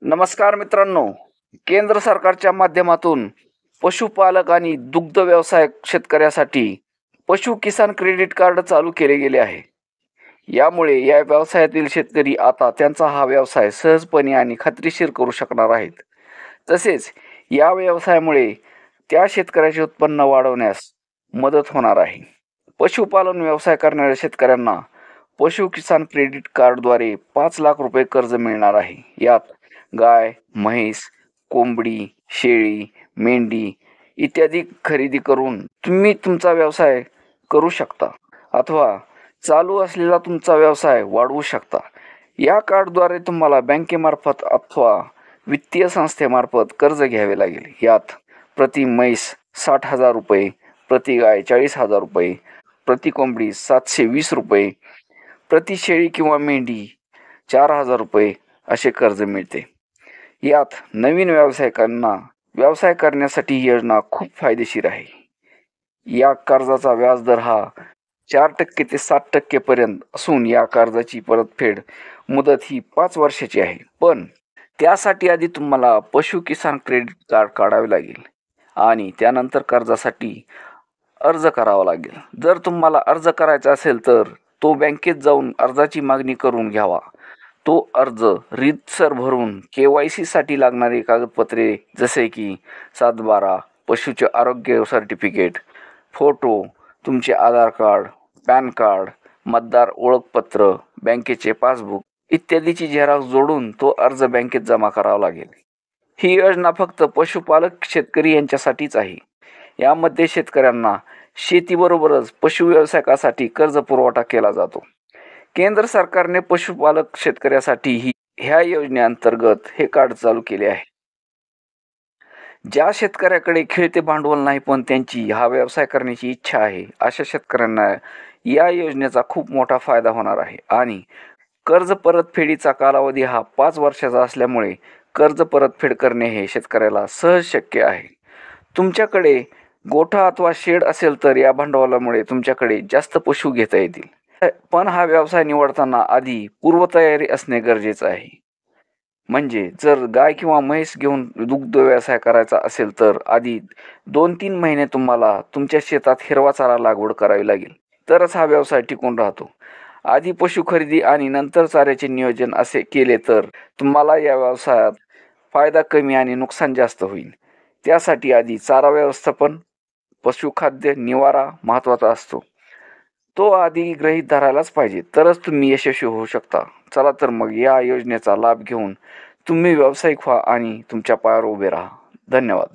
नमस्कार मित्रांनो. केंद्र सरकारच्या माध्यमातून पशुपालक आणि दुग्ध व्यवसाय शेतकऱ्यासाठी पशु किसान क्रेडिट कार्ड चालू केले गेले आहे. यामुळे या व्यवसायातील शेतकरी आता त्यांचा हा व्यवसाय सहजपणे आणि खात्रीशीर करू शकणार आहेत. तसेच या व्यवसायामुळे त्या शेतकऱ्याचे उत्पन्न वाढवण्यास मदत होणार आहे. पशुपालन व्यवसाय करणाऱ्या शेतकऱ्यांना पशु किसान क्रेडिट कार्डद्वारे 5 लाख रुपये कर्ज मिळणार आहे. यात गाय, म्हैस, कोंबडी, शेळी, मेंढी इत्यादी खरेदी करून तुम्ही तुमचा व्यवसाय करू शकता अथवा चालू असलेला तुमचा व्यवसाय वाढवू शकता. या कार्डद्वारे तुम्हाला बँकेमार्फत अथवा वित्तीय संस्थेमार्फत कर्ज घ्यावे लागेल. यात प्रति म्हैस 60,000 रुपये, प्रति गाय 40,000 रुपये, प्रति कोंबडी 720 रुपये, प्रति शेळी किंवा मेंढी 4,000 रुपये असे कर्ज मिळते. यात नवीन व्यावसायिकांना व्यवसाय करण्यासाठी ही योजना खूप फायदेशीर आहे. या कर्जाचा व्याजदर हा 4% ते 7% पर्यंत असून या कर्जाची परतफेड मुदत ही 5 वर्षाची आहे. पण त्यासाठी आधी तुम्हाला पशु किसान क्रेडिट कार्ड काढावे लागेल आणि त्यानंतर कर्जासाठी अर्ज करावा लागेल. जर तुम्हाला अर्ज करायचा असेल तर तो बँकेत जाऊन अर्जाची मागणी करून घ्यावा. तो अर्ज रीतसर भरून KYC लागणारी कागदपत्रे जसे की 7/12, पशुचे आरोग्य सर्टिफिकेट, फोटो, तुमचे आधार कार्ड, पॅन कार्ड, मतदार ओळखपत्र, बँकेचे पासबुक इत्यादीची झेरॉक्स जोडून तो अर्ज बँकेत जमा करावा लागेल. ही योजना फक्त पशुपालक शेतकरी यांच्यासाठीच आहे. यामध्ये शेतकऱ्यांना शेतीबरोबरच पशुव्यवसायासाठी कर्ज पुरवठा केला जातो. केंद्र सरकारने पशुपालक शेतकऱ्यासाठी ह्या योजनेअंतर्गत हे कार्ड चालू केले आहे. ज्या शेतकऱ्याकडे खेळते भांडवल नाही पण त्यांची हा व्यवसाय करण्याची इच्छा आहे, अशा शेतकऱ्यांना या योजनेचा खूप मोठा फायदा होणार आहे. आणि कर्ज परतफेडीचा कालावधी हा 5 वर्षाचा असल्यामुळे कर्ज परतफेड करणे हे शेतकऱ्याला सहज शक्य आहे. तुमच्याकडे गोठा अथवा शेड असेल तर या भांडवलामुळे तुमच्याकडे जास्त पशु घेता येतील. पण हा व्यवसाय निवडताना आधी पूर्वतयारी असणे गरजेचं आहे. म्हणजे जर गाय किंवा म्हैस घेऊन दुग्ध व्यवसाय करायचा असेल तर आधी 2-3 महिने तुम्हाला तुमच्या शेतात हिरवा चारा लागवड करावी लागेल. तरच हा व्यवसाय टिकून राहतो. आधी पशु खरेदी आणि नंतर चाऱ्याचे नियोजन असे केले तर तुम्हाला या व्यवसायात फायदा कमी आणि नुकसान जास्त होईल. त्यासाठी आधी चारा व्यवस्थापन, पशुखाद्य, निवारा महत्त्वाचा असतो. तो आधी गृहीत धरायलाच पाहिजे, तरच तुम्ही यशस्वी होऊ शकता. चला तर मग या योजनेचा लाभ घेऊन तुम्ही व्यावसायिक व्हा आणि तुमच्या पायावर उभे राहा. धन्यवाद.